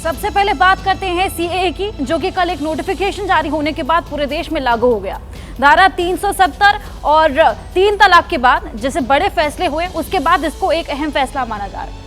सबसे पहले बात करते हैं सीएए की, जो कि कल एक नोटिफिकेशन जारी होने के बाद पूरे देश में लागू हो गया। धारा 370 और 3 तलाक के बाद जैसे बड़े फैसले हुए, उसके बाद इसको एक अहम फैसला माना जा रहा है।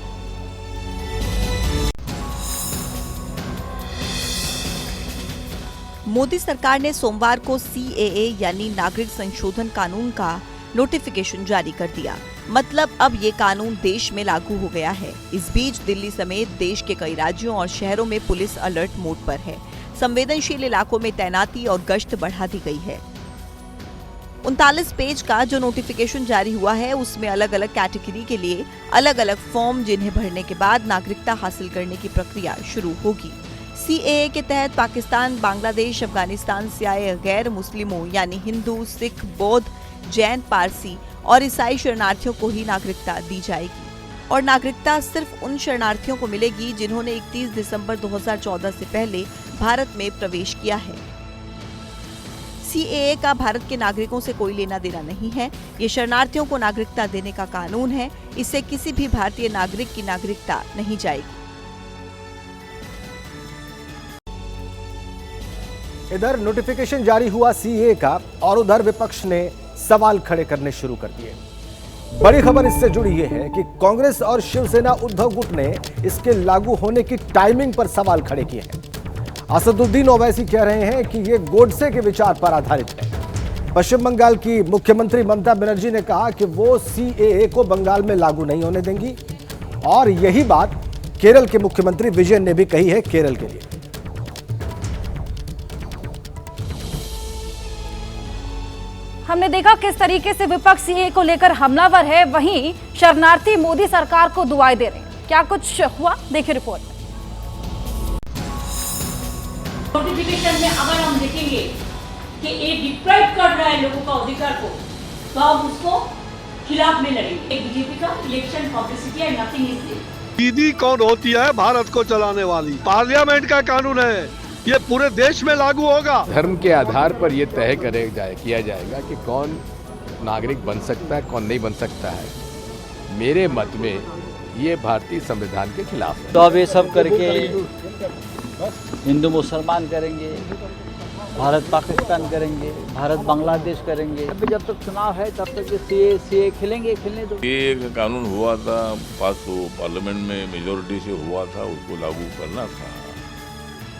मोदी सरकार ने सोमवार को सीएए यानी नागरिक संशोधन कानून का नोटिफिकेशन जारी कर दिया। मतलब अब ये कानून देश में लागू हो गया है। इस बीच दिल्ली समेत देश के कई राज्यों और शहरों में पुलिस अलर्ट मोड पर है। संवेदनशील इलाकों में तैनाती और गश्त बढ़ा दी गई है। 39 पेज का जो नोटिफिकेशन जारी हुआ है, उसमें अलग अलग कैटेगरी के लिए अलग अलग फॉर्म, जिन्हें भरने के बाद नागरिकता हासिल करने की प्रक्रिया शुरू होगी। सीएए के तहत पाकिस्तान, बांग्लादेश, अफगानिस्तान से आए गैर मुस्लिमों यानी हिंदू, सिख, बौद्ध, जैन, पारसी और ईसाई शरणार्थियों को ही नागरिकता दी जाएगी। और नागरिकता सिर्फ उन शरणार्थियों को मिलेगी जिन्होंने 31 दिसंबर 2014 से पहले भारत में प्रवेश किया है। सीएए का भारत के नागरिकों से कोई लेना देना नहीं है। ये शरणार्थियों को नागरिकता देने का कानून है। इससे किसी भी भारतीय नागरिक की नागरिकता नहीं जाएगी। इधर नोटिफिकेशन जारी हुआ सीएए का और उधर विपक्ष ने सवाल खड़े करने शुरू कर दिए। बड़ी खबर इससे जुड़ी ये है कि कांग्रेस और शिवसेना उद्धव गुट ने इसके लागू होने की टाइमिंग पर सवाल खड़े किए हैं। असदुद्दीन ओवैसी कह रहे हैं कि ये गोडसे के विचार पर आधारित है। पश्चिम बंगाल की मुख्यमंत्री ममता बनर्जी ने कहा कि वो सीएए को बंगाल में लागू नहीं होने देंगी और यही बात केरल के मुख्यमंत्री विजयन ने भी कही है केरल के लिए। हमने देखा किस तरीके से विपक्ष सीएए को लेकर हमलावर है, वहीं शरणार्थी मोदी सरकार को दुआएं दे रहे हैं। क्या कुछ हुआ, देखिए रिपोर्ट में। नोटिफिकेशन में अगर हम देखेंगे कि ये डिप्राइव कर रहा है लोगों का अधिकार को, तो हम उसको खिलाफ में लड़ेंगे। बीजेपी का इलेक्शन पब्लिसिटी है, नथिंग इज दिस। दीदी कौन होती है भारत को चलाने वाली? पार्लियामेंट का कानून है, ये पूरे देश में लागू होगा। धर्म के आधार पर यह तय किया जाएगा कि कौन नागरिक बन सकता है, कौन नहीं बन सकता है। मेरे मत में ये भारतीय संविधान के खिलाफ है। तो अब ये सब करके हिंदू मुसलमान करेंगे, भारत पाकिस्तान करेंगे, भारत बांग्लादेश करेंगे। अब जब तक चुनाव है तब तक ये सीए खेलने दो। ये एक कानून हुआ था, पास हो पार्लियामेंट में मेजोरिटी से हुआ था, उसको लागू करना था।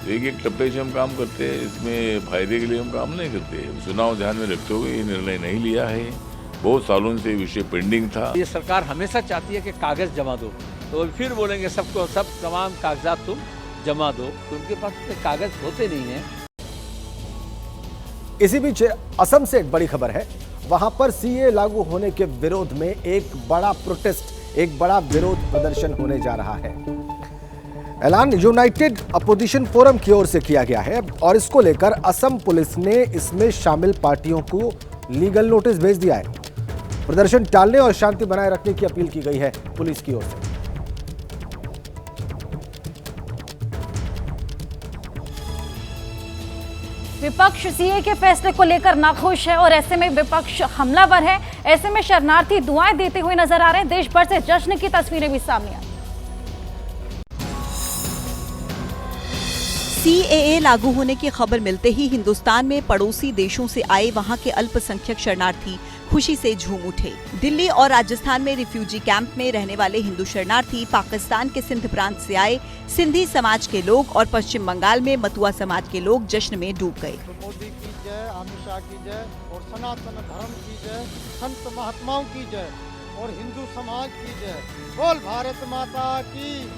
एक टप्पे से हम काम करते हैं, इसमें फायदे के लिए हम काम नहीं करते। चुनाव ध्यान में रखते हुए ये निर्णय नहीं लिया है। बहुत सालों से विषय पेंडिंग था। ये सरकार हमेशा चाहती है कि कागज जमा दो, तो फिर बोलेंगे सबको सब तमाम कागजात तुम जमा दो, तो उनके पास कागज होते नहीं है। इसी बीच असम से एक बड़ी खबर है। वहां पर सीए लागू होने के विरोध में एक बड़ा प्रोटेस्ट, एक बड़ा विरोध प्रदर्शन होने जा रहा है। ऐलान यूनाइटेड अपोजिशन फोरम की ओर से किया गया है और इसको लेकर असम पुलिस ने इसमें शामिल पार्टियों को लीगल नोटिस भेज दिया है। प्रदर्शन टालने और शांति बनाए रखने की अपील की गई है पुलिस की ओर से। विपक्ष सीए के फैसले को लेकर नाखुश है और ऐसे में विपक्ष हमलावर है। ऐसे में शरणार्थी दुआएं देते हुए नजर आ रहे हैं। देश भर से जश्न की तस्वीरें भी सामने आई। सीएए लागू होने की खबर मिलते ही हिंदुस्तान में पड़ोसी देशों से आए वहां के अल्पसंख्यक शरणार्थी खुशी से झूम उठे। दिल्ली और राजस्थान में रिफ्यूजी कैंप में रहने वाले हिंदू शरणार्थी, पाकिस्तान के सिंध प्रांत से आए सिंधी समाज के लोग और पश्चिम बंगाल में मতুआ समाज के लोग जश्न में डूब गए। मोदी की जय, अमित शाह की जय और सनातन धर्म की जय, संत महात्माओं की जय और हिंदू समाज की जय। बोल भारत माता की।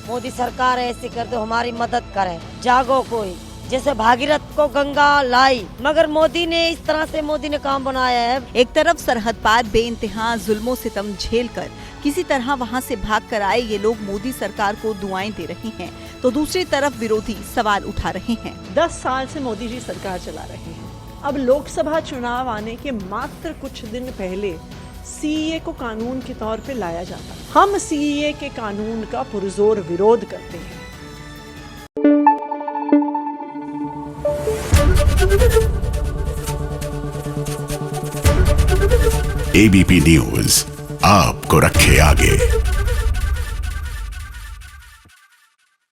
मोदी सरकार ऐसे कर दो, हमारी मदद करे, जागो कोई, जैसे भागीरथ को गंगा लाई, मगर मोदी ने इस तरह से मोदी ने काम बनाया है। एक तरफ सरहद पार बेइंतहा जुल्मों सितम झेलकर किसी तरह वहां से भाग कर आए ये लोग मोदी सरकार को दुआएं दे रहे हैं, तो दूसरी तरफ विरोधी सवाल उठा रहे हैं। 10 साल से मोदी जी सरकार चला रहे हैं। अब लोकसभा चुनाव आने के मात्र कुछ दिन पहले सीए को कानून के तौर पे लाया जाता। हम सीए के कानून का पुरजोर विरोध करते हैं। एबीपी न्यूज आपको रखे आगे।